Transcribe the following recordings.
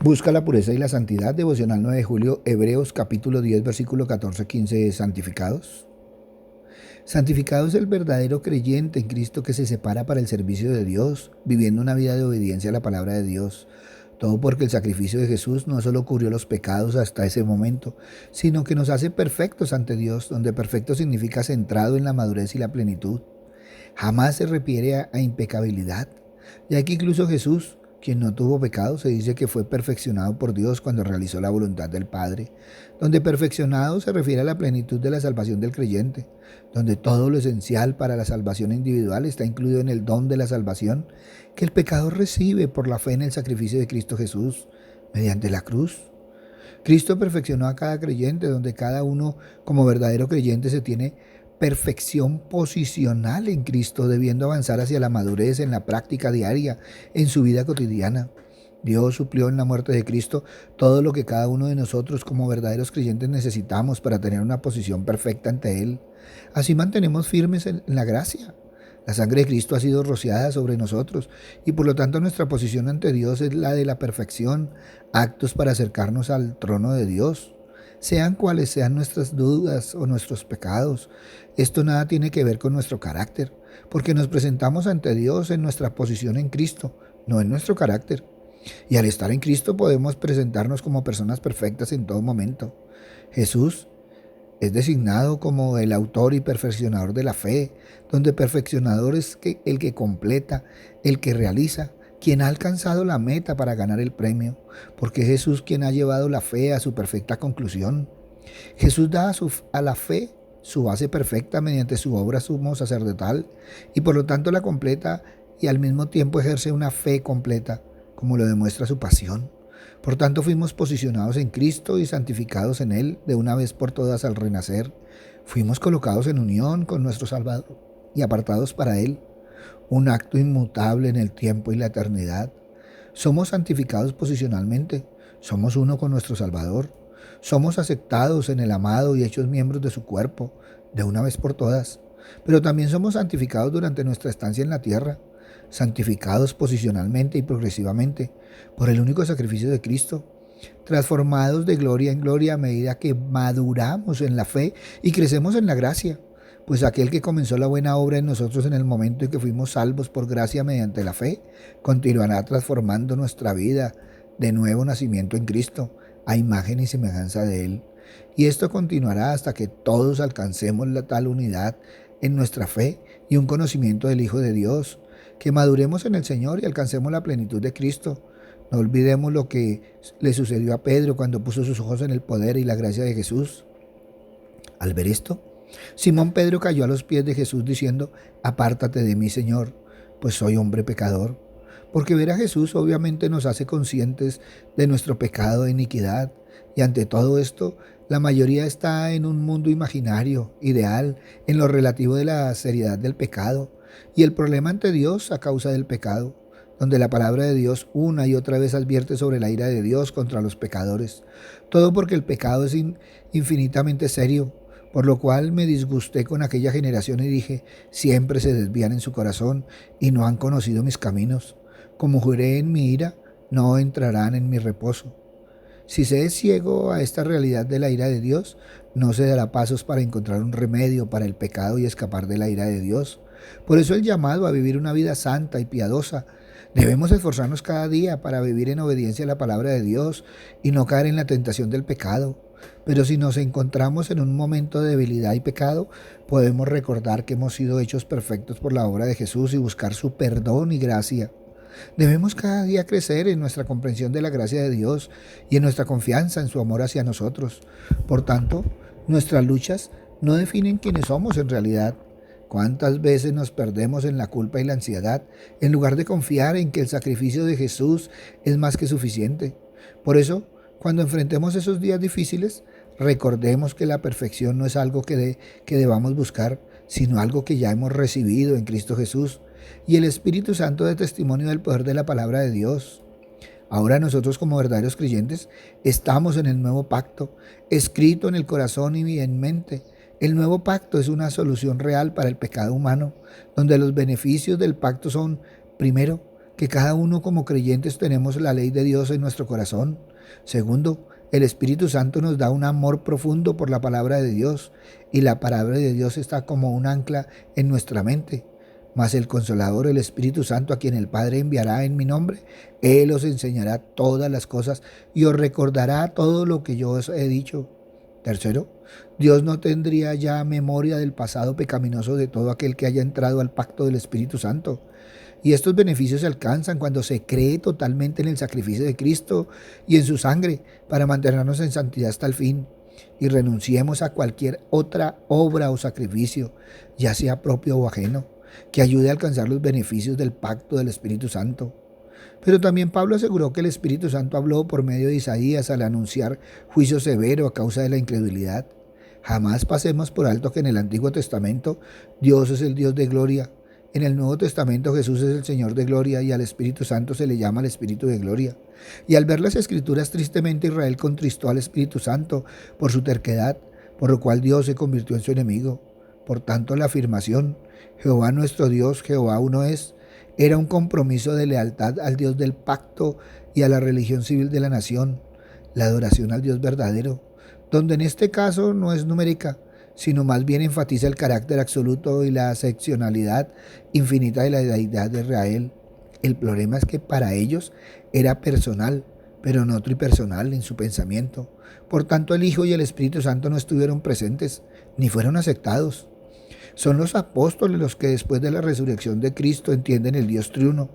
Busca la pureza y la santidad. Devocional 9 de julio, Hebreos capítulo 10, versículo 14-15. Santificados. Santificado es el verdadero creyente en Cristo que se separa para el servicio de Dios, viviendo una vida de obediencia a la palabra de Dios. Todo porque el sacrificio de Jesús no solo cubrió los pecados hasta ese momento, sino que nos hace perfectos ante Dios, donde perfecto significa centrado en la madurez y la plenitud. Jamás se refiere a impecabilidad, ya que incluso Jesús, quien no tuvo pecado, se dice que fue perfeccionado por Dios cuando realizó la voluntad del Padre, donde perfeccionado se refiere a la plenitud de la salvación del creyente, donde todo lo esencial para la salvación individual está incluido en el don de la salvación que el pecador recibe por la fe en el sacrificio de Cristo Jesús mediante la cruz. Cristo perfeccionó a cada creyente, donde cada uno como verdadero creyente se tiene perfección posicional en Cristo, debiendo avanzar hacia la madurez en la práctica diaria, en su vida cotidiana. Dios suplió en la muerte de Cristo todo lo que cada uno de nosotros como verdaderos creyentes necesitamos para tener una posición perfecta ante Él. Así mantenemos firmes en la gracia. La sangre de Cristo ha sido rociada sobre nosotros y por lo tanto nuestra posición ante Dios es la de la perfección, actos para acercarnos al trono de Dios. Sean cuales sean nuestras dudas o nuestros pecados, esto nada tiene que ver con nuestro carácter, porque nos presentamos ante Dios en nuestra posición en Cristo, no en nuestro carácter. Y al estar en Cristo podemos presentarnos como personas perfectas en todo momento. Jesús es designado como el autor y perfeccionador de la fe, donde perfeccionador es el que completa, el que realiza, quien ha alcanzado la meta para ganar el premio, porque es Jesús quien ha llevado la fe a su perfecta conclusión. Jesús da a la fe su base perfecta mediante su obra sumo sacerdotal y por lo tanto la completa y al mismo tiempo ejerce una fe completa, como lo demuestra su pasión. Por tanto, fuimos posicionados en Cristo y santificados en Él de una vez por todas al renacer. Fuimos colocados en unión con nuestro Salvador y apartados para Él, un acto inmutable en el tiempo y la eternidad. Somos santificados posicionalmente, somos uno con nuestro Salvador, somos aceptados en el amado y hechos miembros de su cuerpo, de una vez por todas, pero también somos santificados durante nuestra estancia en la tierra, santificados posicionalmente y progresivamente por el único sacrificio de Cristo, transformados de gloria en gloria a medida que maduramos en la fe y crecemos en la gracia. Pues aquel que comenzó la buena obra en nosotros en el momento en que fuimos salvos por gracia mediante la fe, continuará transformando nuestra vida de nuevo nacimiento en Cristo, a imagen y semejanza de Él. Y esto continuará hasta que todos alcancemos la tal unidad en nuestra fe y un conocimiento del Hijo de Dios, que maduremos en el Señor y alcancemos la plenitud de Cristo. No olvidemos lo que le sucedió a Pedro cuando puso sus ojos en el poder y la gracia de Jesús. Al ver esto, Simón Pedro cayó a los pies de Jesús diciendo: apártate de mí, Señor, pues soy hombre pecador. Porque ver a Jesús obviamente nos hace conscientes de nuestro pecado de iniquidad. Y ante todo esto, la mayoría está en un mundo imaginario, ideal, en lo relativo de la seriedad del pecado y el problema ante Dios a causa del pecado, donde la palabra de Dios una y otra vez advierte sobre la ira de Dios contra los pecadores. Todo porque el pecado es infinitamente serio, por lo cual me disgusté con aquella generación y dije: siempre se desvían en su corazón y no han conocido mis caminos. Como juré en mi ira, no entrarán en mi reposo. Si se es ciego a esta realidad de la ira de Dios, no se dará pasos para encontrar un remedio para el pecado y escapar de la ira de Dios. Por eso el llamado a vivir una vida santa y piadosa. Debemos esforzarnos cada día para vivir en obediencia a la palabra de Dios y no caer en la tentación del pecado. Pero si nos encontramos en un momento de debilidad y pecado, podemos recordar que hemos sido hechos perfectos por la obra de Jesús y buscar su perdón y gracia. Debemos cada día crecer en nuestra comprensión de la gracia de Dios y en nuestra confianza en su amor hacia nosotros. Por tanto, nuestras luchas no definen quiénes somos en realidad. ¿Cuántas veces nos perdemos en la culpa y la ansiedad en lugar de confiar en que el sacrificio de Jesús es más que suficiente? Por eso, cuando enfrentemos esos días difíciles, recordemos que la perfección no es algo que debamos buscar, sino algo que ya hemos recibido en Cristo Jesús y el Espíritu Santo de testimonio del poder de la palabra de Dios. Ahora nosotros como verdaderos creyentes estamos en el nuevo pacto, escrito en el corazón y en mente. El nuevo pacto es una solución real para el pecado humano, donde los beneficios del pacto son, primero, que cada uno como creyentes tenemos la ley de Dios en nuestro corazón. Segundo, el Espíritu Santo nos da un amor profundo por la palabra de Dios y la palabra de Dios está como un ancla en nuestra mente. Mas el Consolador, el Espíritu Santo, a quien el Padre enviará en mi nombre, Él os enseñará todas las cosas y os recordará todo lo que yo os he dicho. Tercero, Dios no tendría ya memoria del pasado pecaminoso de todo aquel que haya entrado al pacto del Espíritu Santo. Y estos beneficios se alcanzan cuando se cree totalmente en el sacrificio de Cristo y en su sangre para mantenernos en santidad hasta el fin. Y renunciemos a cualquier otra obra o sacrificio, ya sea propio o ajeno, que ayude a alcanzar los beneficios del pacto del Espíritu Santo. Pero también Pablo aseguró que el Espíritu Santo habló por medio de Isaías al anunciar juicio severo a causa de la incredulidad. Jamás pasemos por alto que en el Antiguo Testamento Dios es el Dios de gloria. En el Nuevo Testamento Jesús es el Señor de gloria y al Espíritu Santo se le llama el Espíritu de gloria. Y al ver las Escrituras, tristemente Israel contristó al Espíritu Santo por su terquedad, por lo cual Dios se convirtió en su enemigo. Por tanto, la afirmación, Jehová nuestro Dios, Jehová uno es, era un compromiso de lealtad al Dios del pacto y a la religión civil de la nación, la adoración al Dios verdadero, donde en este caso no es numérica, sino más bien enfatiza el carácter absoluto y la excepcionalidad infinita de la deidad de Israel. El problema es que para ellos era personal, pero no tripersonal en su pensamiento. Por tanto, el Hijo y el Espíritu Santo no estuvieron presentes, ni fueron aceptados. Son los apóstoles los que después de la resurrección de Cristo entienden el Dios triuno.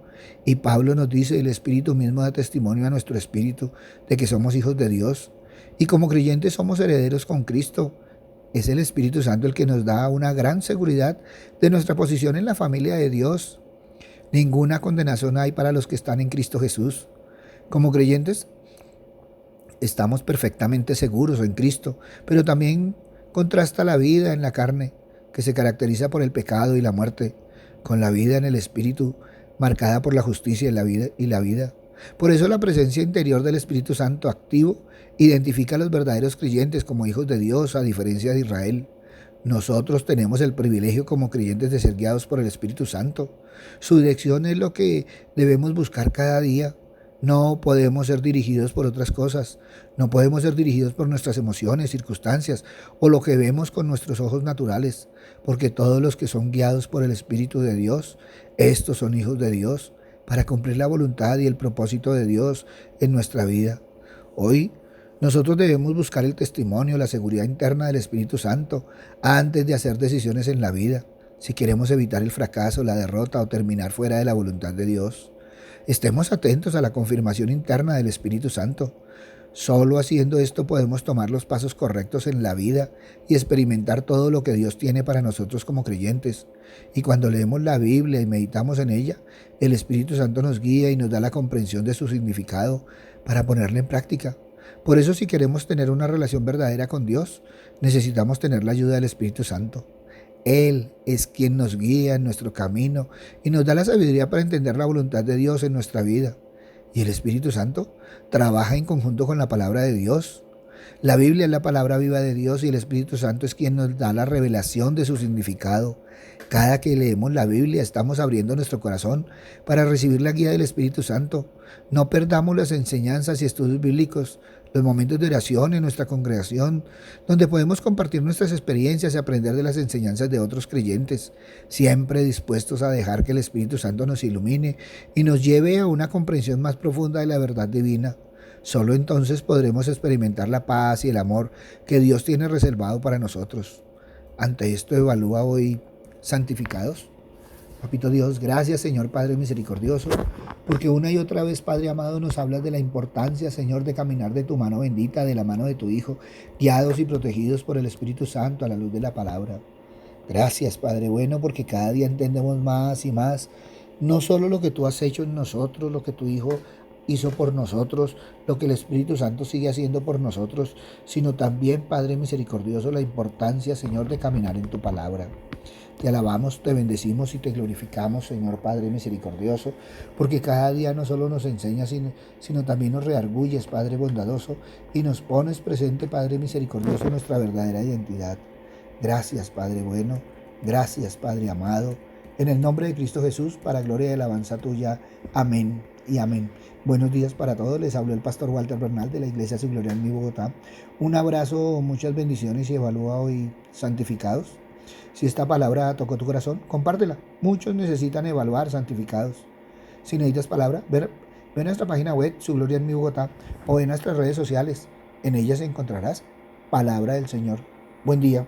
Y Pablo nos dice, el Espíritu mismo da testimonio a nuestro espíritu de que somos hijos de Dios. Y como creyentes somos herederos con Cristo. Es el Espíritu Santo el que nos da una gran seguridad de nuestra posición en la familia de Dios. Ninguna condenación hay para los que están en Cristo Jesús. Como creyentes estamos perfectamente seguros en Cristo, pero también contrasta la vida en la carne, que se caracteriza por el pecado y la muerte, con la vida en el Espíritu, marcada por la justicia y la vida. Por eso la presencia interior del Espíritu Santo activo identifica a los verdaderos creyentes como hijos de Dios, a diferencia de Israel. Nosotros tenemos el privilegio como creyentes de ser guiados por el Espíritu Santo. Su dirección es lo que debemos buscar cada día. No podemos ser dirigidos por otras cosas. No podemos ser dirigidos por nuestras emociones, circunstancias o lo que vemos con nuestros ojos naturales, porque todos los que son guiados por el Espíritu de Dios, estos son hijos de Dios, para cumplir la voluntad y el propósito de Dios en nuestra vida. Hoy, nosotros debemos buscar el testimonio, la seguridad interna del Espíritu Santo antes de hacer decisiones en la vida, si queremos evitar el fracaso, la derrota o terminar fuera de la voluntad de Dios. Estemos atentos a la confirmación interna del Espíritu Santo. Solo haciendo esto podemos tomar los pasos correctos en la vida y experimentar todo lo que Dios tiene para nosotros como creyentes. Y cuando leemos la Biblia y meditamos en ella, el Espíritu Santo nos guía y nos da la comprensión de su significado para ponerla en práctica. Por eso, si queremos tener una relación verdadera con Dios, necesitamos tener la ayuda del Espíritu Santo. Él es quien nos guía en nuestro camino y nos da la sabiduría para entender la voluntad de Dios en nuestra vida. Y el Espíritu Santo trabaja en conjunto con la palabra de Dios. La Biblia es la palabra viva de Dios y el Espíritu Santo es quien nos da la revelación de su significado. Cada que leemos la Biblia estamos abriendo nuestro corazón para recibir la guía del Espíritu Santo. No perdamos las enseñanzas y estudios bíblicos, los momentos de oración en nuestra congregación, donde podemos compartir nuestras experiencias y aprender de las enseñanzas de otros creyentes, siempre dispuestos a dejar que el Espíritu Santo nos ilumine y nos lleve a una comprensión más profunda de la verdad divina. Solo entonces podremos experimentar la paz y el amor que Dios tiene reservado para nosotros. Ante esto, evalúa hoy santificados. Papito Dios, gracias Señor Padre misericordioso, porque una y otra vez, Padre amado, nos hablas de la importancia, Señor, de caminar de tu mano bendita, de la mano de tu Hijo, guiados y protegidos por el Espíritu Santo a la luz de la palabra. Gracias, Padre bueno, porque cada día entendemos más y más, no solo lo que tú has hecho en nosotros, lo que tu Hijo hizo por nosotros, lo que el Espíritu Santo sigue haciendo por nosotros, sino también, Padre misericordioso, la importancia, Señor, de caminar en tu palabra. Te alabamos, te bendecimos y te glorificamos, Señor Padre misericordioso, porque cada día no solo nos enseñas, sino también nos reargulles, Padre bondadoso, y nos pones presente, Padre misericordioso, nuestra verdadera identidad. Gracias, Padre bueno, gracias, Padre amado, En el nombre de Cristo Jesús, para gloria y alabanza tuya. Amén y amén. Buenos días para todos. Les habló el pastor Walter Bernal de la Iglesia Su Gloria en mi Bogotá. Un abrazo, muchas bendiciones y evalúa hoy santificados. Si esta palabra tocó tu corazón, compártela. Muchos necesitan evaluar santificados. Si necesitas palabra, ve nuestra página web, Su Gloria en mi Bogotá, o en nuestras redes sociales. En ellas encontrarás palabra del Señor. Buen día.